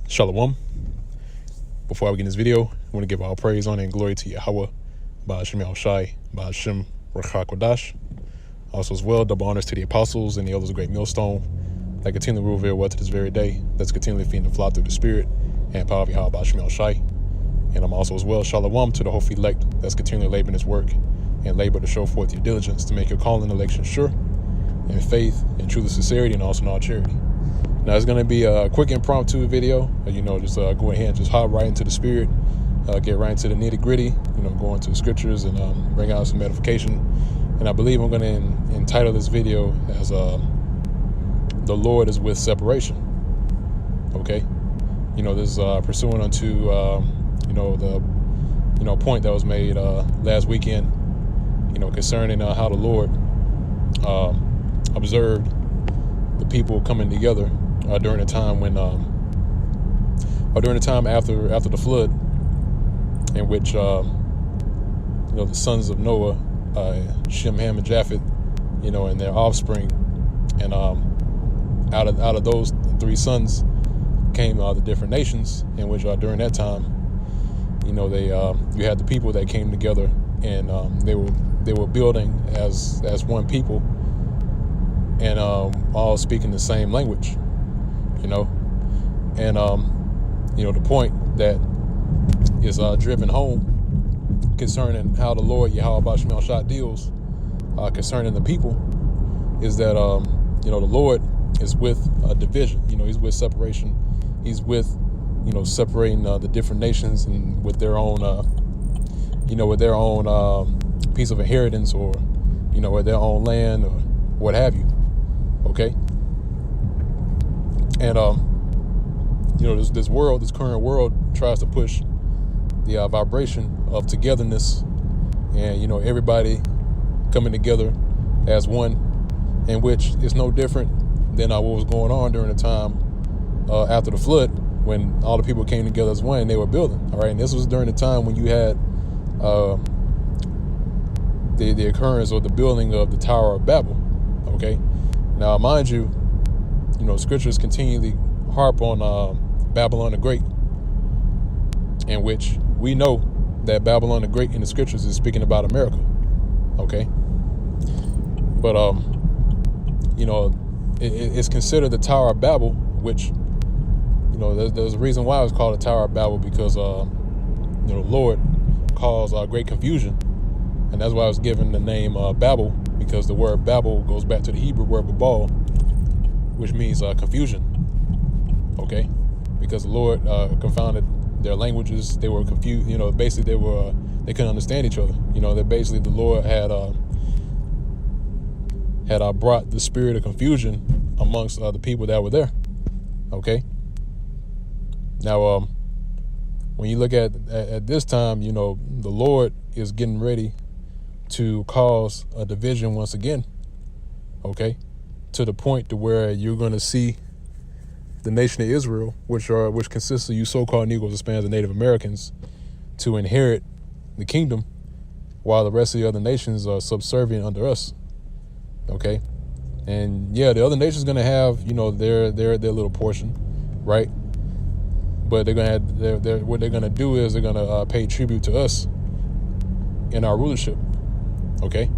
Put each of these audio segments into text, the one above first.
Shalom. Before I begin this video, I want to give all praise, honor, and glory to Yahweh, Ba'ashem Yahushai, Ba'ashem Ruach HaKodesh. Also as well, double honors to the apostles and the elders of Great Millstone that continue to rule very well to this very day. Let's continually feed and fly through the Spirit and power of Yahweh, Ba'ashem Yahushai. And I'm also as well, Shalom to the whole elect that's continually laboring this work and labor to show forth your diligence to make your calling and election sure in faith and truth and sincerity and also in all charity. Now, it's going to be a quick impromptu video, just go ahead and just hop right into the Spirit, get right into the nitty gritty, go into the scriptures and bring out some edification. And I believe I'm going to entitle this video as The Lord is with Separation. Okay? This is pursuant unto, the point that was made last weekend, concerning how the Lord observed the people coming together during the time when, during the time after the flood, in which the sons of Noah, Shem, Ham, and Japheth, and their offspring, and out of those three sons came the different nations, in which during that time, you had the people that came together, and they were building as one people, and all speaking the same language, and the point that is driven home concerning how the Lord Yahweh Ba'ashem Yahushai deals concerning the people is that the Lord is with division. He's with separation. He's with separating the different nations and with their own piece of inheritance, or with their own land or what have you. Okay. And this current world tries to push the vibration of togetherness, and everybody coming together as one, in which is no different than what was going on during the time after the flood, when all the people came together as one and they were building. All right, and this was during the time when you had the occurrence or the building of the Tower of Babel. Okay, now mind you, scriptures continually harp on Babylon the Great, in which we know that Babylon the Great in the scriptures is speaking about America. Okay, but it's considered the Tower of Babel, which there's a reason why it's called the Tower of Babel, because the Lord caused great confusion, and that's why I was given the name Babel, because the word Babel goes back to the Hebrew word babal, which means confusion. Okay, because the Lord confounded their languages. They were confused. Basically they couldn't understand each other. That basically the Lord had brought the spirit of confusion amongst the people that were there. Okay. Now, when you look at this time, the Lord is getting ready to cause a division once again. Okay, to the point to where you're going to see the nation of Israel, which consists of you so-called Negroes, Hispanics, and Native Americans, to inherit the kingdom, while the rest of the other nations are subservient under us. Okay, and yeah, the other nations going to have their little portion, right? But they're gonna have, what they're gonna do is they're gonna pay tribute to us in our rulership. Okay,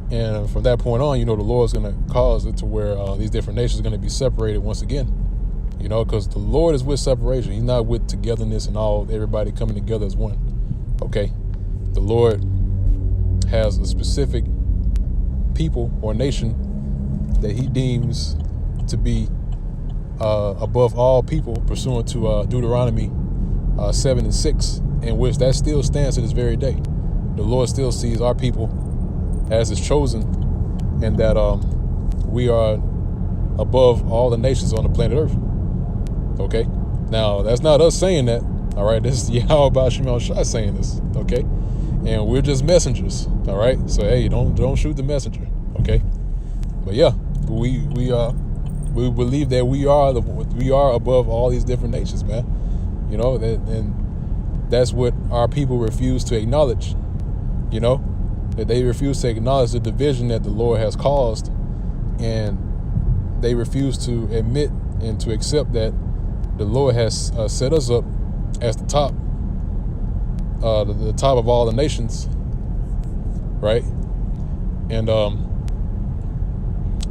and from that point on, the Lord's gonna cause it to where these different nations are gonna be separated once again. Because the Lord is with separation. He's not with togetherness and everybody coming together as one. Okay, the Lord has a specific people or nation that He deems to be above all people, pursuant to Deuteronomy 7:6, in which that still stands to this very day. The Lord still sees our people as His chosen, and that we are above all the nations on the planet Earth. Okay, now that's not us saying that. All right, this is Yahweh Ba'ashem Yahushai saying this. Okay, and we're just messengers. All right, so hey, don't shoot the messenger. Okay, but yeah, we believe that we are above all these different nations, man. And that's what our people refuse to acknowledge. That they refuse to acknowledge the division that the Lord has caused, and they refuse to admit and to accept that the Lord has set us up as the top, the top of all the nations, right? And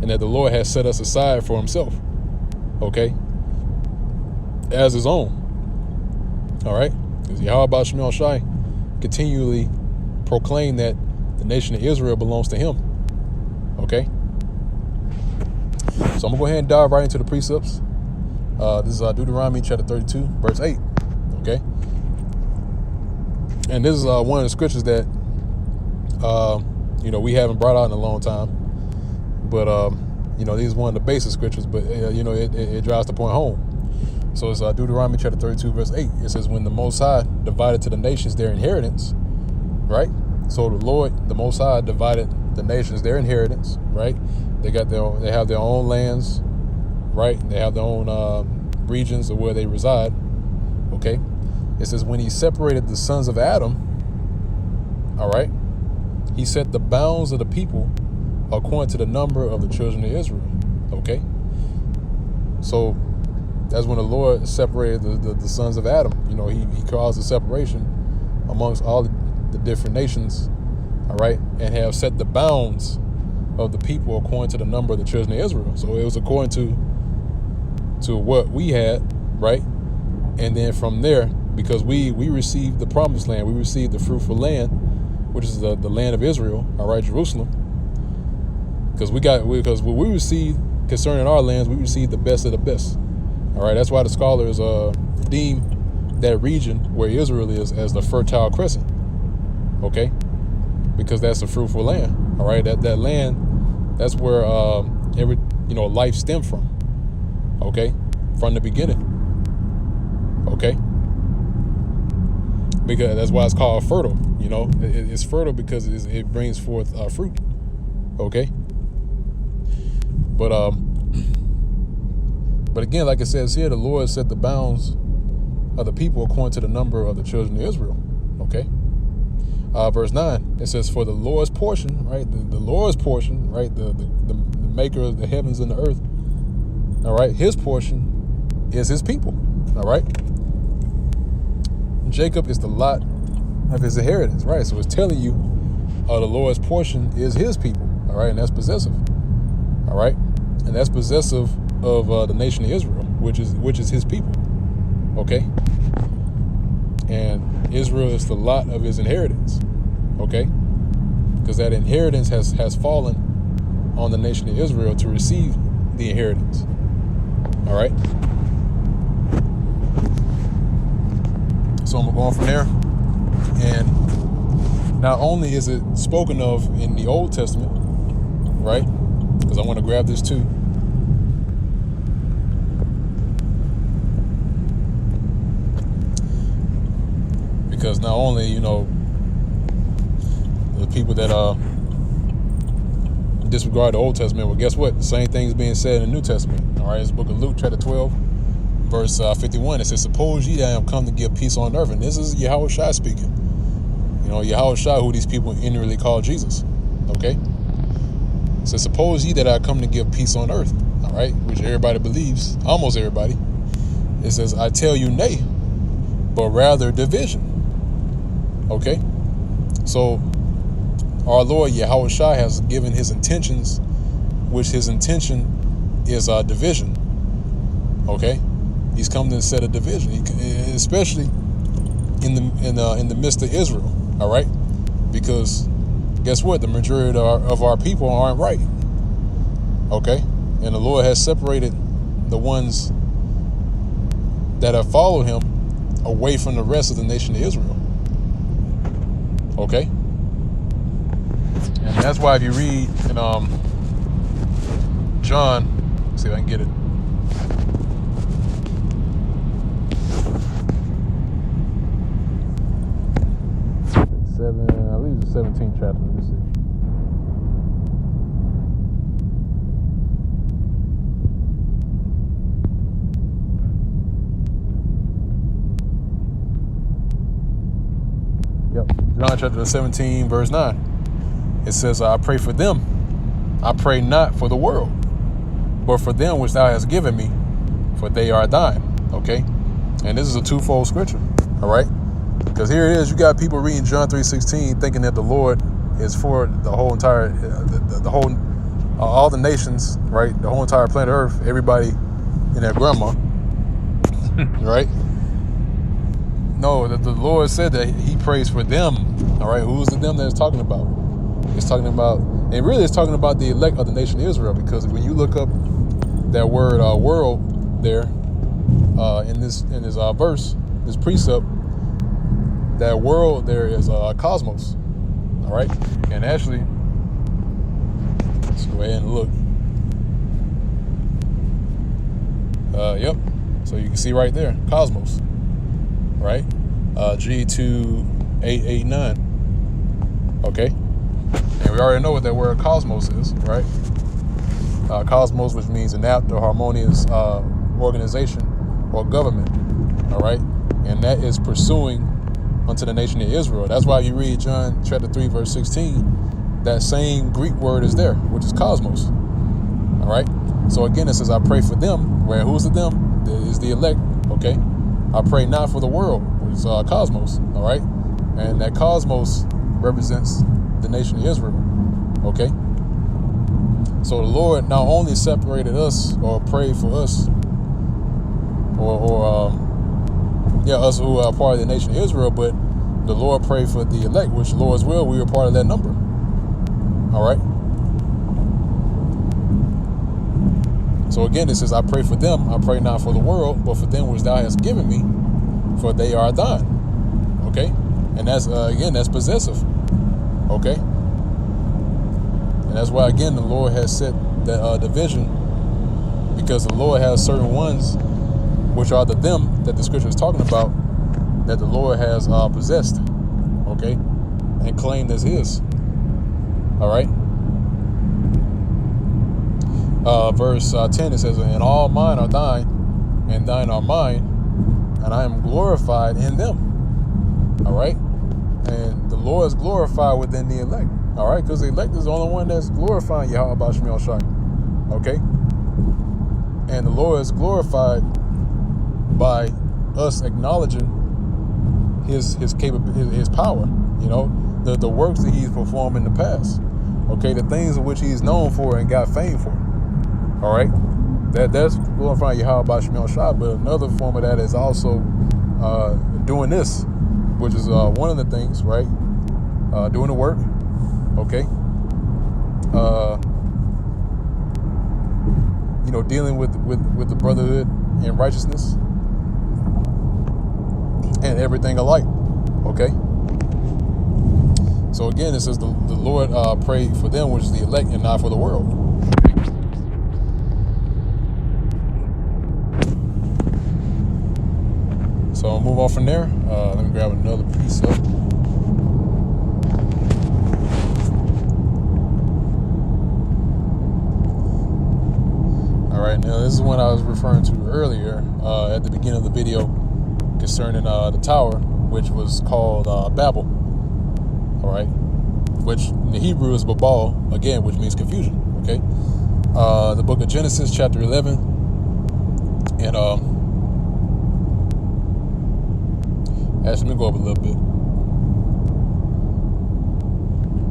that the Lord has set us aside for himself, okay, as his own. All right, because Yahweh Shemel Shai continually proclaim that the nation of Israel belongs to him. Okay, so I'm gonna go ahead and dive right into the precepts. This is Deuteronomy chapter 32, verse 8. Okay, and this is one of the scriptures that we haven't brought out in a long time, but this is one of the basic scriptures, but it drives the point home. So it's Deuteronomy chapter 32, verse 8. It says, when the Most High divided to the nations their inheritance, right? So the Lord, the Most High, divided the nations their inheritance, right? They have their own lands, right? They have their own regions of where they reside. Okay. It says, when he separated the sons of Adam, all right, he set the bounds of the people according to the number of the children of Israel. Okay. So that's when the Lord separated the sons of Adam. He caused a separation amongst all the different nations, all right, and have set the bounds of the people according to the number of the children of Israel. So it was according to what we had, right? And then from there, because we received the promised land, we received the fruitful land, which is the land of Israel, all right, Jerusalem. Because what we received concerning our lands, we received the best of the best. All right, that's why the scholars deem that region where Israel is as the Fertile Crescent. Okay, because that's a fruitful land. All right, that land, that's where life stemmed from. Okay, from the beginning. Okay, because that's why it's called fertile. It's fertile because it brings forth fruit. Okay, but again, like it says here, the Lord set the bounds of the people according to the number of the children of Israel. Okay. Verse 9, it says, for the Lord's portion, right? The Lord's portion, right? The maker of the heavens and the earth. All right. His portion is his people. All right. Jacob is the lot of his inheritance, right? So it's telling you the Lord's portion is his people. All right. And that's possessive. All right. And that's possessive of the nation of Israel, which is his people. Okay. And Israel is the lot of his inheritance. Okay. Because that inheritance has fallen on the nation of Israel to receive the inheritance. All right. So I'm going from there. And not only is it spoken of in the Old Testament, right? Because I want to grab this too. Because not only, the people that disregard the Old Testament, well, guess what? The same thing's being said in the New Testament. All right, it's the book of Luke, chapter 12, verse 51. It says, suppose ye that I am come to give peace on earth. And this is Yahweh Shai speaking. Yahweh Shai, who these people inwardly call Jesus. Okay? It says, suppose ye that I come to give peace on earth. All right, which everybody believes, almost everybody. It says, I tell you nay, but rather division. Okay, so our Lord Yahweh Shai has given his intentions, which his intention is division. Okay, he's come to set a division, especially in the midst of Israel. All right, because guess what? The majority of our people aren't right. Okay, and the Lord has separated the ones that have followed him away from the rest of the nation of Israel. Okay, and that's why if you read in John, let's see if I can get it. I believe it's the 17th chapter. Let me see. John chapter 17, verse 9. It says, I pray for them. I pray not for the world, but for them which thou hast given me, for they are thine. Okay, and this is a twofold scripture. All right, because here it is. You got people reading John 3:16, thinking that the Lord is for the whole entire, the whole, all the nations, right? The whole entire planet Earth, everybody and their grandma, right? No, the Lord said that He prays for them. All right, who's the them that it's talking about? It's talking about, and really it's talking about the elect of the nation of Israel, because when you look up that word world there in this verse, this precept, that world there is cosmos. All right, and actually, let's go ahead and look. Yep. So you can see right there, cosmos. Right, G2889. Okay, and we already know what that word cosmos is, right? Cosmos, which means an apt or harmonious organization or government. All right, and that is pursuing unto the nation of Israel. That's why you read John chapter 3 verse 16. That same Greek word is there, which is cosmos. All right. So again, it says, "I pray for them." Where who's the them? It is the elect. Okay. I pray not for the world, which is cosmos, all right? And that cosmos represents the nation of Israel, okay? So the Lord not only separated us or prayed for us, us who are part of the nation of Israel, but the Lord prayed for the elect, which the Lord's will, we were part of that number, all right? So again, it says, "I pray for them. I pray not for the world, but for them which thou hast given me, for they are thine." Okay, and that's again, that's possessive. Okay, and that's why again the Lord has set that division, because the Lord has certain ones, which are the them that the scripture is talking about, that the Lord has possessed. Okay, and claimed as His. All right. Verse 10, it says, "And all mine are thine, and thine are mine, and I am glorified in them." All right, and the Lord is glorified within the elect. All right, because the elect is the only one that's glorifying Yahweh B'Shem Yahushai. Okay, and the Lord is glorified by us acknowledging His capability, His power. You know, the works that He's performed in the past. Okay, the things in which He's known for and got fame for. All right, that's glorifying Yahweh B'Shem Yahushai. But another form of that is also doing this, which is one of the things, right? Doing the work. Okay. Dealing with the brotherhood and righteousness and everything alike. Okay. So again, it says the Lord prayed for them, which is the elect, and not for the world. So I'll move on from there. Let me grab another piece up. All right, now this is one I was referring to earlier at the beginning of the video concerning the tower, which was called Babel. All right, which in the Hebrew is Babal, again, which means confusion. Okay, the book of Genesis, chapter 11, and actually, let me go up a little bit.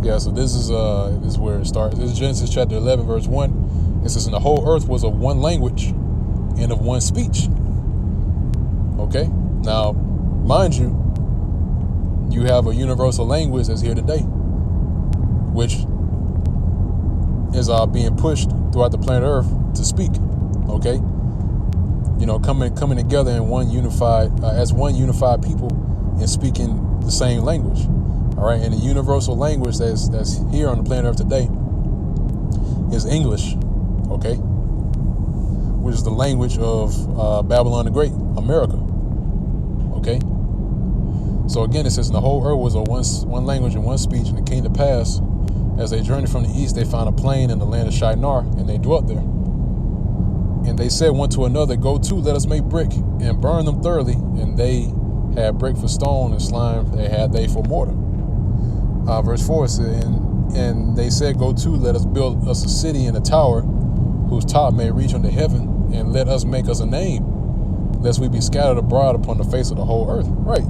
Yeah, so this is where it starts. This is Genesis chapter 11, verse 1. It says, "And the whole earth was of one language and of one speech." Okay, now, mind you, you have a universal language that's here today, which is being pushed throughout the planet Earth to speak. Okay, coming together in one unified as one unified people and speaking the same language. All right, and the universal language that's here on the planet Earth today is English. Okay, which is the language of Babylon the Great, America. Okay. So again, it says, "And the whole earth was of one language and one speech, and it came to pass, as they journeyed from the east, they found a plain in the land of Shinar, and they dwelt there. And they said one to another, Go to, let us make brick, and burn them thoroughly. And they had brick for stone, and slime they for mortar." Verse 4 says, and they said, Go to, let us build us a city and a tower, whose top may reach unto heaven, and let us make us a name, lest we be scattered abroad upon the face of the whole earth. Right.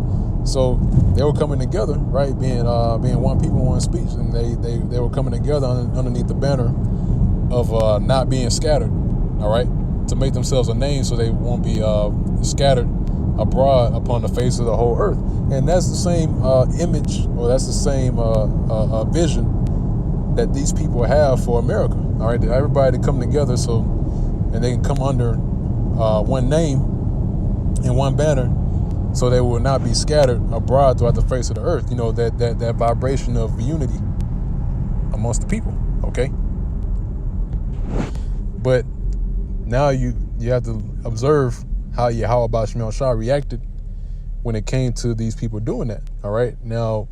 So they were coming together, right, being one people, one speech, and they were coming together underneath the banner of not being scattered, all right, to make themselves a name so they won't be scattered abroad upon the face of the whole earth. And that's the same image, or that's the same vision that these people have for America, all right, everybody to come together and they can come under one name and one banner, so they will not be scattered abroad throughout the face of the earth. You know, that vibration of unity amongst the people, okay? But now you have to observe how Yahweh Shemel Shah reacted when it came to these people doing that, all right? Now,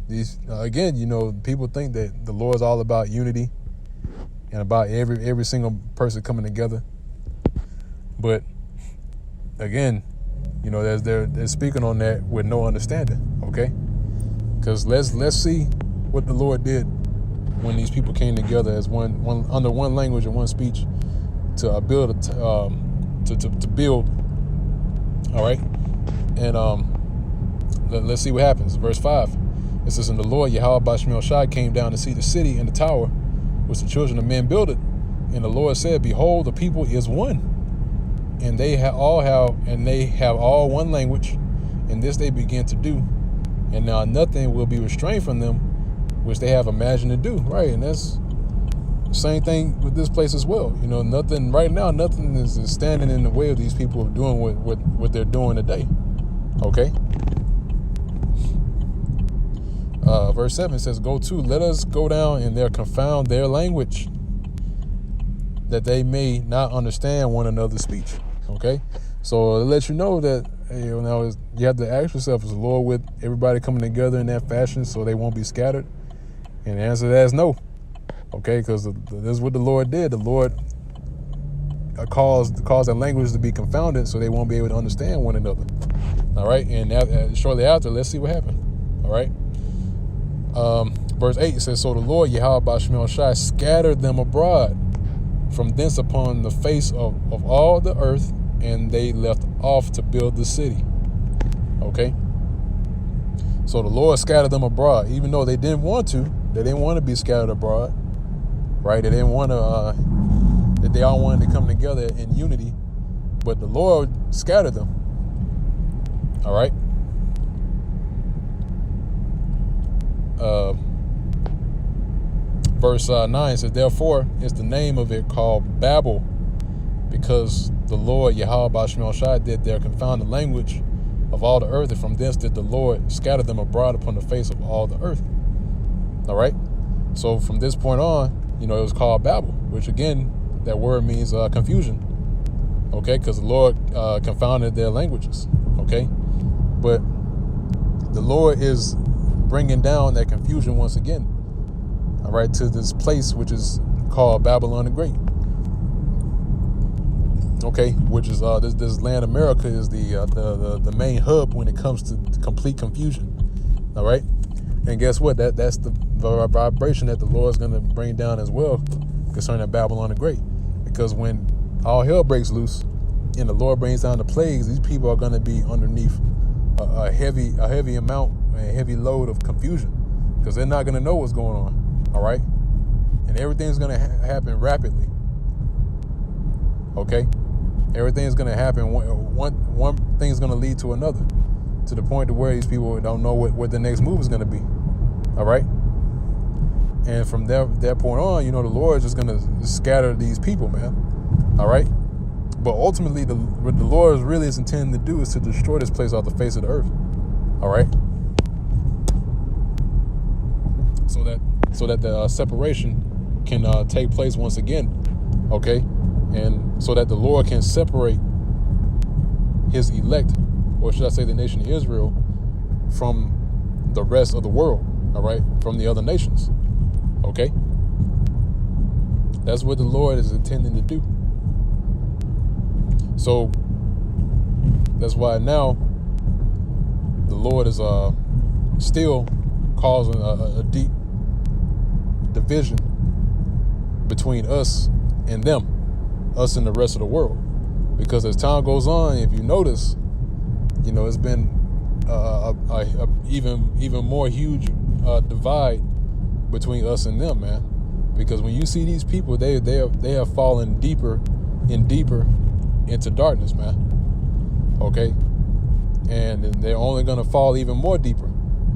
these again, you know, people think that the Lord is all about unity and about every single person coming together. But again, you know, they're speaking on that with no understanding, okay? Because let's see what the Lord did when these people came together as one under one language and one speech to build to build, all right? And let's see what happens. Verse 5. It says, "And the Lord Yahweh Shemel Shai came down to see the city and the tower which the children of men builded. And the Lord said, Behold, the people is one, and they have all one language, and this they begin to do. And now nothing will be restrained from them, which they have imagined to do." Right, and that's the same thing with this place as well. You know, nothing right now, nothing is standing in the way of these people doing what they're doing today. Okay. Verse 7 says, "Go to, let us go down and there confound their language, that they may not understand one another's speech." Okay, so to let you know that, you know, you have to ask yourself, is the Lord with everybody coming together in that fashion so they won't be scattered? And the answer to that is no. Okay, because this is what the Lord did. The Lord caused their language to be confounded so they won't be able to understand one another. All right, and shortly after, let's see what happened. All right. Verse 8 says, "So the Lord Yahweh Shemel Shai scattered them abroad from thence upon the face of all the earth, and they left off to build the city." Okay, so the Lord scattered them abroad, even though they didn't want to. They didn't want to be scattered abroad, right? They didn't want to. That they all wanted to come together in unity, but the Lord scattered them. All right. Verse 9 says, "Therefore is the name of it called Babel, because the Lord Yahweh Shemel Shai did there confound the language of all the earth, and from thence did the Lord scatter them abroad upon the face of all the earth." All right. So from this point on, you know, it was called Babel, which again, that word means confusion. Okay, because the Lord confounded their languages. Okay, but the Lord is bringing down that confusion once again, all right, to this place which is called Babylon the Great. Okay, which is this land America is the main hub when it comes to complete confusion. All right, and guess what? That's the vibration that the Lord's going to bring down as well concerning Babylon the Great, because when all hell breaks loose and the Lord brings down the plagues, these people are going to be underneath a heavy amount, a heavy load of confusion, because they're not going to know what's going on. All right, and everything's going to happen rapidly. Okay, everything's going to happen. One thing's going to lead to another, to the point to where these people don't know what the next move is going to be. All right, and from that point on, you know, the Lord is just going to scatter these people, man. All right. But ultimately, what the Lord really is intending to do is to destroy this place off the face of the earth. All right. So that the separation can take place once again. Okay. And so that the Lord can separate his elect, or should I say the nation of Israel, from the rest of the world. All right. From the other nations. Okay. That's what the Lord is intending to do. So that's why now the Lord is still causing a deep division between us and them, us and the rest of the world. Because as time goes on, if you notice, it's been a even more huge divide between us and them, man. Because when you see these people, they have fallen deeper and deeper into darkness, man. Okay, and they're only gonna fall even more deeper.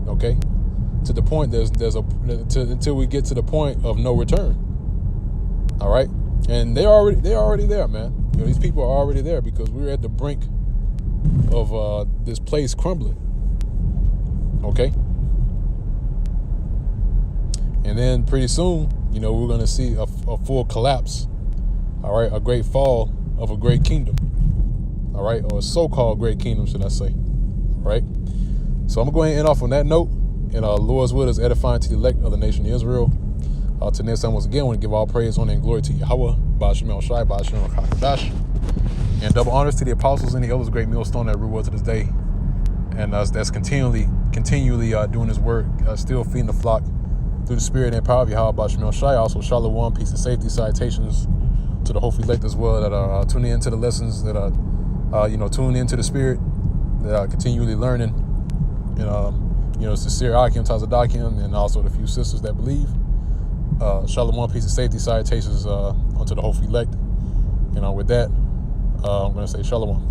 Okay, to the point until we get to the point of no return. All right, and they're already there, man. These people are already there because we're at the brink of this place crumbling. Okay, and then pretty soon, we're gonna see a full collapse. All right, a great fall of a great kingdom. All right, or a so-called great kingdom, should I say? All right. So I'm gonna go ahead and end off on that note. And Lord's will is edifying to the elect of the nation of Israel. Till next time, once again, I want to give all praise, honor, and glory to Yahweh, Ba'ashem El Shai, Ba'ashem El Chakadash, and double honors to the apostles and the elders, great millstone that rule to this day, and that's continually doing His work, still feeding the flock through the Spirit and power of Yahweh, Ba'ashem El Shai. Also, Shalom, peace and safety, salutations to the hopefully elect as well that are tuning into the lessons, that are tuning into the Spirit, that are continually learning, and sincere Akim, Tazadakim, and also the few sisters that believe. Shalom, peace and safety, salutations unto the hopefully elect. With that, I'm going to say Shalom.